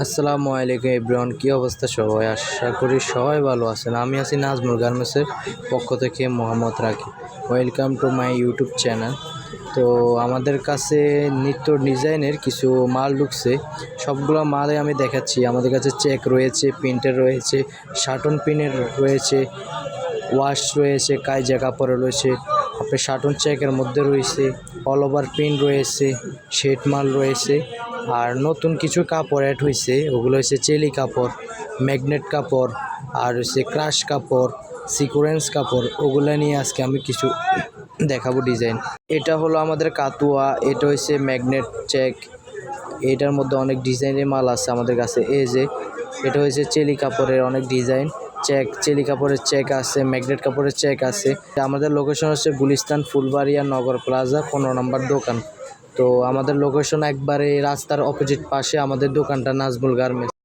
আসসালামু আলাইকুম এভরিওয়ান, কী অবস্থা সবাই? আশা করি সবাই ভালো আছেন। আমি আছি নাজমুল গার্মেন্টসের পক্ষ থেকে Mohammad Rakib. Welcome to my YouTube channel. তো আমাদের কাছে নিত্য ডিজাইনের কিছু মাল ঢুকছে, সবগুলো মালে আমি দেখাচ্ছি। আমাদের কাছে চেক রয়েছে, প্রিন্টের রয়েছে, শার্টন প্রিন্টের রয়েছে, ওয়াশ রয়েছে, কাইজা কাপড়ে রয়েছে, আপনার শার্টন চেকের মধ্যে রয়েছে, অল ওভার প্রিন্ট রয়েছে, শেড মাল রয়েছে। আর নতুন কিছু কাপড় অ্যাড হয়েছে, ওগুলো হচ্ছে চেলি কাপড়, ম্যাগনেট কাপড়, আর হচ্ছে ক্রাশ কাপড়, সিকোয়েন্স কাপড়। ওগুলো নিয়ে আজকে আমি কিছু দেখাবো ডিজাইন। এটা হলো আমাদের কাতুয়া, এটা হচ্ছে ম্যাগনেট চেক। এটার মধ্যে অনেক ডিজাইনের মাল আছে আমাদের কাছে। এই যে এটা হচ্ছে চেলি কাপড়ের অনেক ডিজাইন চেক, চেলি কাপড়ের চেক আছে, ম্যাগনেট কাপড়ের চেক আছে। আমাদের লোকেশন হচ্ছে গুলিস্তান ফুলবাড়িয়া নগর প্লাজা 15 নম্বর দোকান। তো আমাদের লোকেশন একবারে রাস্তার অপোজিট পাশে আমাদের দোকানটা নাজমুল গার্মেন্টস।